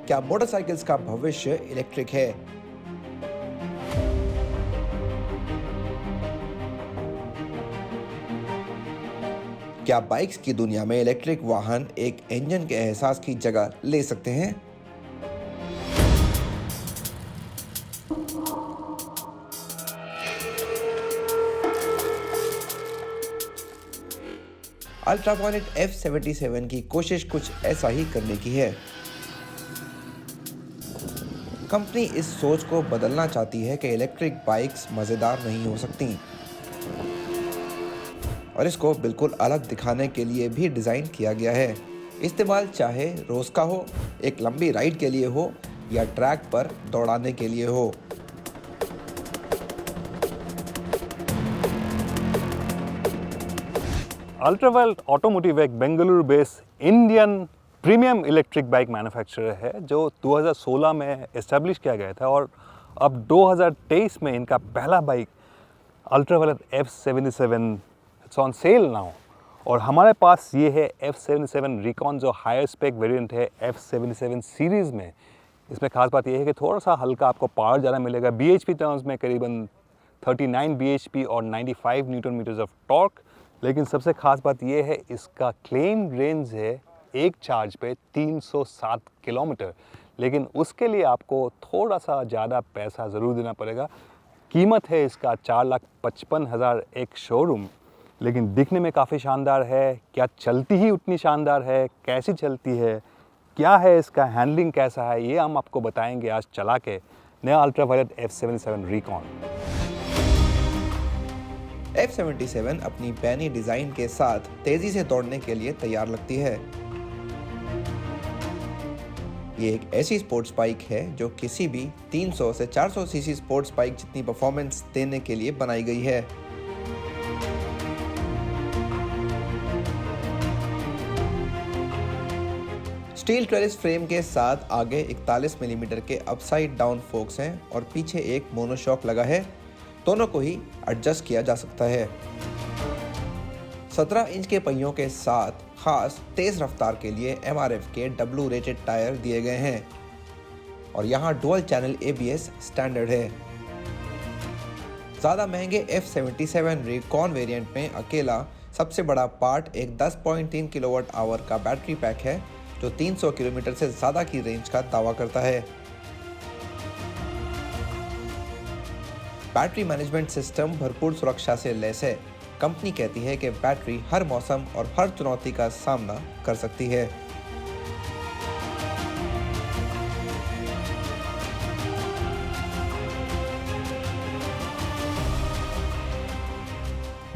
क्या मोटरसाइकिल्स का भविष्य इलेक्ट्रिक है? क्या बाइक्स की दुनिया में इलेक्ट्रिक वाहन एक इंजन के एहसास की जगह ले सकते हैं? अल्ट्रावायलेट F77 की कोशिश कुछ ऐसा ही करने की है। कंपनी इस सोच को बदलना चाहती है कि इलेक्ट्रिक बाइक्स मज़ेदार नहीं हो सकती, और इसको बिल्कुल अलग दिखाने के लिए भी डिज़ाइन किया गया है। इस्तेमाल चाहे रोज़ का हो, एक लंबी राइड के लिए हो या ट्रैक पर दौड़ाने के लिए हो। अल्ट्रावायलेट ऑटोमोटिव एक Bengaluru based Indian premium electric bike manufacturer है जो 2016 में इस्टेब्लिश किया गया था, और अब 2023 में इनका पहला bike ultraviolet F77 it's on sale now. और हमारे पास ये है F77 रिकॉन, जो हायर स्पेक वेरिएंट है F77 सीरीज़ में। इसमें खास बात यह है कि थोड़ा सा हल्का आपको पावर ज़्यादा मिलेगा। BHP टर्म्स में करीबन 39 BHP और 95 न्यूटन मीटर्स ऑफ टॉर्क। लेकिन सबसे खास बात यह है, इसका क्लेम रेंज है एक चार्ज पे 307 किलोमीटर। लेकिन उसके लिए आपको थोड़ा सा ज़्यादा पैसा ज़रूर देना पड़ेगा। कीमत है इसका 4,55,000 एक शोरूम, लेकिन दिखने में काफ़ी शानदार है। क्या चलती ही उतनी शानदार है? कैसी चलती है? क्या है इसका हैंडलिंग कैसा है? ये हम आपको बताएंगे आज चला के नया अल्ट्रावायलेट F77 रिकॉन। F77 अपनी पैनी डिजाइन के साथ तेजी से दौड़ने के लिए तैयार लगती है। ये एक ऐसी स्पोर्ट्स बाइक है जो किसी भी 300 से 400 सीसी स्पोर्ट्स बाइक जितनी परफॉर्मेंस देने के लिए बनाई गई है। स्टील ट्रेलिस फ्रेम के साथ आगे 41 मिलीमीटर के अपसाइड डाउन फोक्स हैं और पीछे एक मोनोशॉक लगा है। दोनों को ही एडजस्ट किया जा सकता है। 17 इंच के पहियों के साथ खास तेज रफ्तार के लिए MRF के W रेटेड टायर दिए गए हैं, और यहाँ डुअल चैनल ABS स्टैंडर्ड है। ज़्यादा महंगे F77 रिकॉन वेरिएंट में अकेला सबसे बड़ा पार्ट एक 10.3 किलोवाट आवर का बैटरी पैक है, जो 300 किलोमीटर से ज़्यादा की रेंज का दावा करता है। बैटरी मैनेजमेंट सिस्टम भरपूर सुरक्षा से लैस है। कंपनी कहती है कि बैटरी हर मौसम और हर चुनौती का सामना कर सकती है।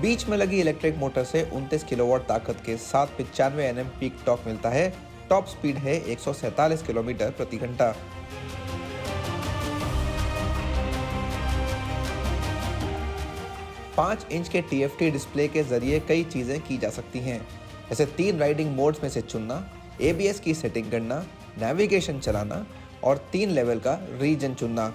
बीच में लगी इलेक्ट्रिक मोटर से 29 किलोवाट ताकत के साथ 95 Nm पीक टॉर्क मिलता है। टॉप स्पीड है 147 किलोमीटर प्रति घंटा। 5 इंच के TFT डिस्प्ले के जरिए कई चीजें की जा सकती हैं, जैसे 3 राइडिंग मोड्स में से चुनना, ABS की सेटिंग करना, नेविगेशन चलाना और 3 लेवल का रीजन चुनना।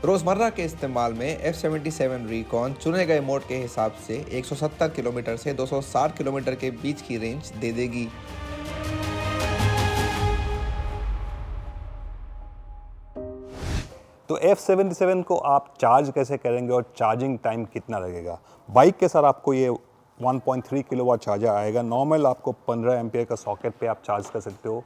रोजमर्रा के इस्तेमाल में F77 रिकॉन चुने गए मोड के हिसाब से 170 किलोमीटर से 260 किलोमीटर के बीच की रेंज दे देगी। तो F77 को आप चार्ज कैसे करेंगे और चार्जिंग टाइम कितना लगेगा? बाइक के साथ आपको ये 1.3 किलोवाट चार्जर आएगा। नॉर्मल आपको 15 एम्पियर का सॉकेट पे आप चार्ज कर सकते हो।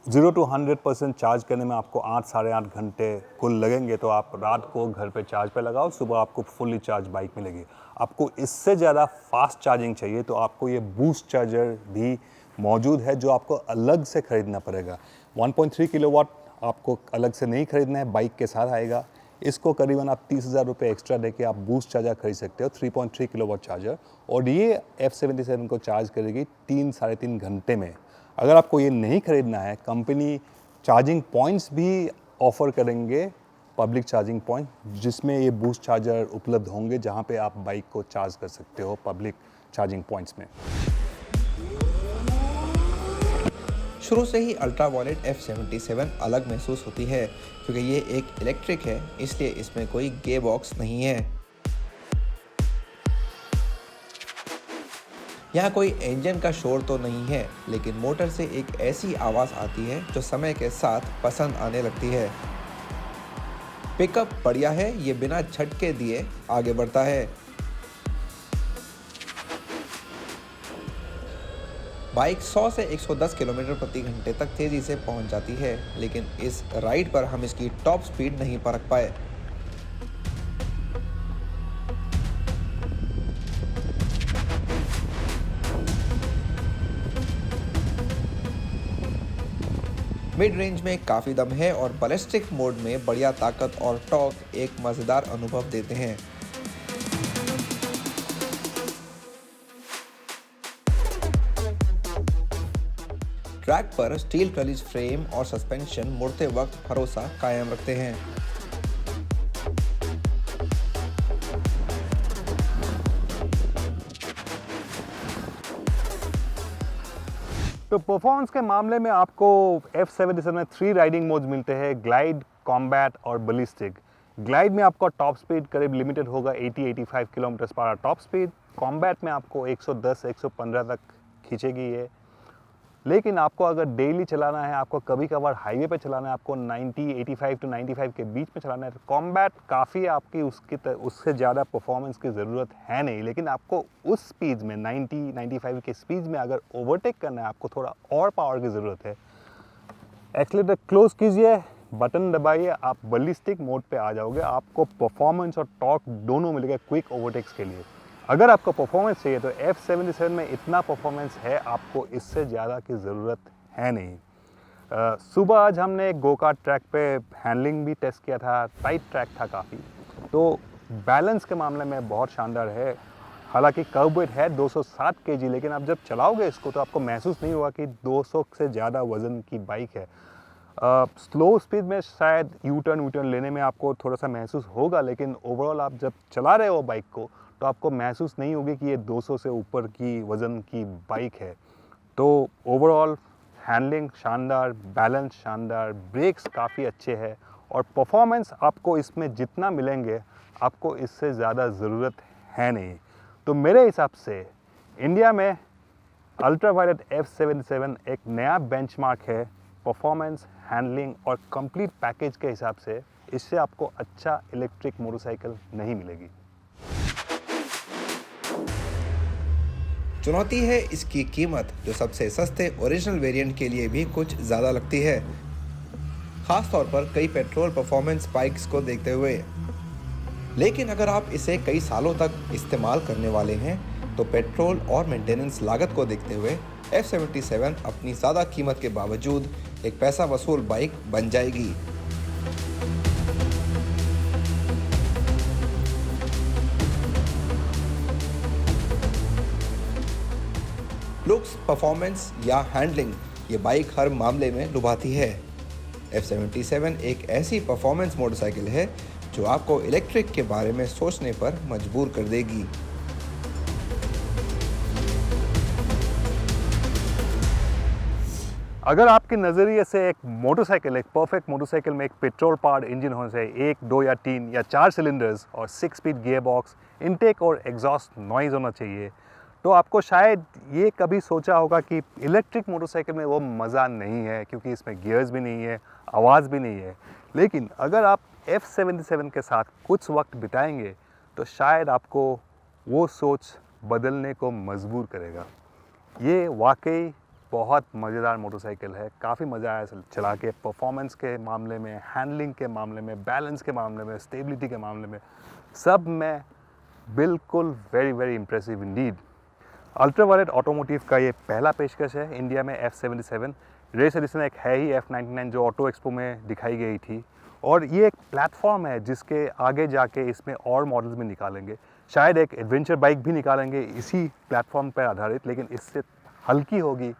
0 to 100% चार्ज करने में आपको 8 साढ़े 8 घंटे कुल लगेंगे। तो आप रात को घर पे चार्ज पे लगाओ, सुबह आपको फुल्ली चार्ज बाइक मिलेगी। आपको इससे ज़्यादा फास्ट चार्जिंग चाहिए तो आपको ये बूस्ट चार्जर भी मौजूद है, जो आपको अलग से ख़रीदना पड़ेगा। 1.3 किलोवाट आपको अलग से नहीं खरीदना है, बाइक के साथ आएगा। इसको करीबन आप 30,000 रुपये एक्स्ट्रा देके आप बूस्ट चार्जर खरीद सकते हो, 3.3 किलोवाट चार्जर, और ये F77 को चार्ज करेगी 3 साढ़े 3 घंटे में। अगर आपको ये नहीं खरीदना है, कंपनी चार्जिंग पॉइंट्स भी ऑफ़र करेंगे, पब्लिक चार्जिंग पॉइंट, जिसमें ये बूस्ट चार्जर उपलब्ध होंगे, जहाँ पे आप बाइक को चार्ज कर सकते हो पब्लिक चार्जिंग पॉइंट्स में। शुरू से ही अल्ट्रावायलेट F77 अलग महसूस होती है, क्योंकि ये एक इलेक्ट्रिक है, इसलिए इसमें कोई गियर बॉक्स नहीं है। यहाँ कोई इंजन का शोर तो नहीं है, लेकिन मोटर से एक ऐसी आवाज़ आती है जो समय के साथ पसंद आने लगती है। पिकअप बढ़िया है, ये बिना झटके दिए आगे बढ़ता है। बाइक 100 से 110 किलोमीटर प्रति घंटे तक तेजी से पहुंच जाती है, लेकिन इस राइड पर हम इसकी टॉप स्पीड नहीं परख पाए। मिड रेंज में काफ़ी दम है और बैलिस्टिक मोड में बढ़िया ताकत और टॉर्क एक मज़ेदार अनुभव देते हैं। ट्रैक पर स्टील ट्रेलिज फ्रेम और सस्पेंशन मुड़ते वक्त भरोसा कायम रखते हैं। तो परफॉर्मेंस के मामले में आपको F77 में 3 राइडिंग मोड्स मिलते हैं, ग्लाइड, कॉम्बैट और बैलिस्टिक। ग्लाइड में आपका टॉप स्पीड करीब लिमिटेड होगा 80-85 kilometre per hour top speed. Combat में आपको 110-115 तक खींचेगी ये। लेकिन आपको अगर डेली चलाना है, आपको कभी कभार हाईवे पे चलाना है, आपको 85 टू 95 के बीच में चलाना है, तो कॉम्बैट काफ़ी आपकी उससे ज़्यादा परफॉर्मेंस की ज़रूरत है नहीं। लेकिन आपको उस स्पीड में 90-95 के स्पीड में अगर ओवरटेक करना है, आपको थोड़ा और पावर की ज़रूरत है। एक्सीलरेटर क्लोज कीजिए, बटन दबाइए, आप बैलिस्टिक मोड पे आ जाओगे। आपको परफॉर्मेंस और टॉर्क दोनों मिलेगा क्विक ओवरटेक्स के लिए। अगर आपको परफॉर्मेंस चाहिए तो F77 में इतना परफॉर्मेंस है, आपको इससे ज़्यादा की ज़रूरत है नहीं। सुबह आज हमने गो कार्ट ट्रैक पे हैंडलिंग भी टेस्ट किया था, टाइट ट्रैक था काफ़ी, तो बैलेंस के मामले में बहुत शानदार है। हालांकि कर्व वेट है 260 kg, लेकिन आप जब चलाओगे इसको तो आपको महसूस नहीं होगा कि 200 से ज़्यादा वज़न की बाइक है। स्लो स्पीड में शायद यू टर्न लेने में आपको थोड़ा सा महसूस होगा, लेकिन ओवरऑल आप जब चला रहे हो बाइक को तो आपको महसूस नहीं होगी कि ये 200 से ऊपर की वज़न की बाइक है। तो ओवरऑल हैंडलिंग शानदार, बैलेंस शानदार, ब्रेक्स काफ़ी अच्छे हैं और परफॉर्मेंस आपको इसमें जितना मिलेंगे आपको इससे ज़्यादा ज़रूरत है नहीं। तो मेरे हिसाब से इंडिया में अल्ट्रावायलेट F77 एक नया बेंचमार्क है परफॉर्मेंस, हैंडलिंग और कंप्लीट पैकेज के हिसाब से। इससे आपको अच्छा इलेक्ट्रिक मोटरसाइकिल नहीं मिलेगी। चुनौती है इसकी कीमत, जो सबसे सस्ते ओरिजिनल वेरिएंट के लिए भी कुछ ज़्यादा लगती है, खास तौर पर कई पेट्रोल परफॉर्मेंस बाइक्स को देखते हुए। लेकिन अगर आप इसे कई सालों तक इस्तेमाल करने वाले हैं तो पेट्रोल और मेंटेनेंस लागत को देखते हुए F77 अपनी ज़्यादा कीमत के बावजूद एक पैसा वसूल बाइक बन जाएगी। लुक्स, परफॉर्मेंस या हैंडलिंग, ये बाइक हर मामले में लुभाती है। F77 एक ऐसी परफॉर्मेंस मोटरसाइकिल है जो आपको इलेक्ट्रिक के बारे में सोचने पर मजबूर कर देगी। अगर आपके नज़रिए से एक मोटरसाइकिल, एक परफेक्ट मोटरसाइकिल में एक पेट्रोल पावर्ड इंजन होने से 1, 2 या 3 या 4 सिलेंडर्स और 6 स्पीड गियर बॉक्स, इनटेक और एग्जॉस्ट नॉइज़ होना चाहिए, तो आपको शायद ये कभी सोचा होगा कि इलेक्ट्रिक मोटरसाइकिल में वो मज़ा नहीं है, क्योंकि इसमें गियर्स भी नहीं है, आवाज़ भी नहीं है। लेकिन अगर आप F77 के साथ कुछ वक्त बिताएंगे तो शायद आपको वो सोच बदलने को मजबूर करेगा। ये वाकई बहुत मज़ेदार मोटरसाइकिल है, काफ़ी मज़ा आया चला के। परफॉर्मेंस के मामले में, हैंडलिंग के मामले में, बैलेंस के मामले में, स्टेबिलिटी के मामले में, सब में बिल्कुल very impressive Indeed. Ultraviolet automotive का ये पहला पेशकश है इंडिया में F77। रेस एडिशन एक है ही F99 जो ऑटो एक्सपो में दिखाई गई थी, और ये एक प्लेटफॉर्म है जिसके आगे जाके इसमें और मॉडल्स भी निकालेंगे। शायद एक एडवेंचर बाइक भी निकालेंगे इसी प्लेटफॉर्म पर आधारित, लेकिन इससे हल्की होगी।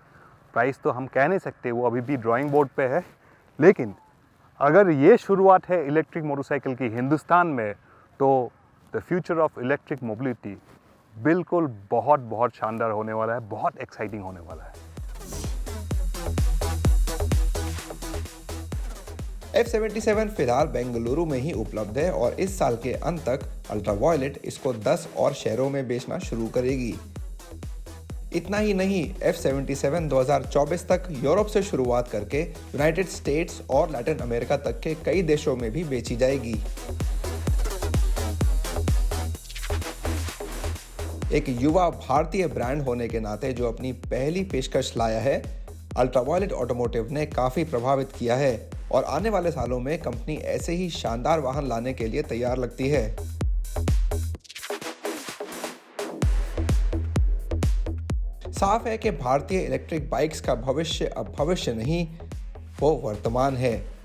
प्राइस तो हम कह नहीं सकते, वो अभी भी ड्राइंग बोर्ड पे है। लेकिन अगर ये शुरुआत है इलेक्ट्रिक मोटरसाइकिल की हिंदुस्तान में, तो the future of electric mobility बिल्कुल बहुत शानदार होने वाला है, बहुत एक्साइटिंग होने वाला है। F77 फिलहाल बेंगलुरु में ही उपलब्ध है और इस साल के अंत तक अल्ट्रावायलेट इसको 10 और शहरों में बेचना शुरू करेगी। इतना ही नहीं, F-77 2024 तक यूरोप से शुरुआत करके यूनाइटेड स्टेट्स और लैटिन अमेरिका तक के कई देशों में भी बेची जाएगी। एक युवा भारतीय ब्रांड होने के नाते जो अपनी पहली पेशकश लाया है, अल्ट्रावायलेट ऑटोमोटिव ने काफी प्रभावित किया है और आने वाले सालों में कंपनी ऐसे ही शानदार वाहन लाने के लिए तैयार लगती है। साफ है कि भारतीय इलेक्ट्रिक बाइक्स का भविष्य अब भविष्य नहीं, वो वर्तमान है।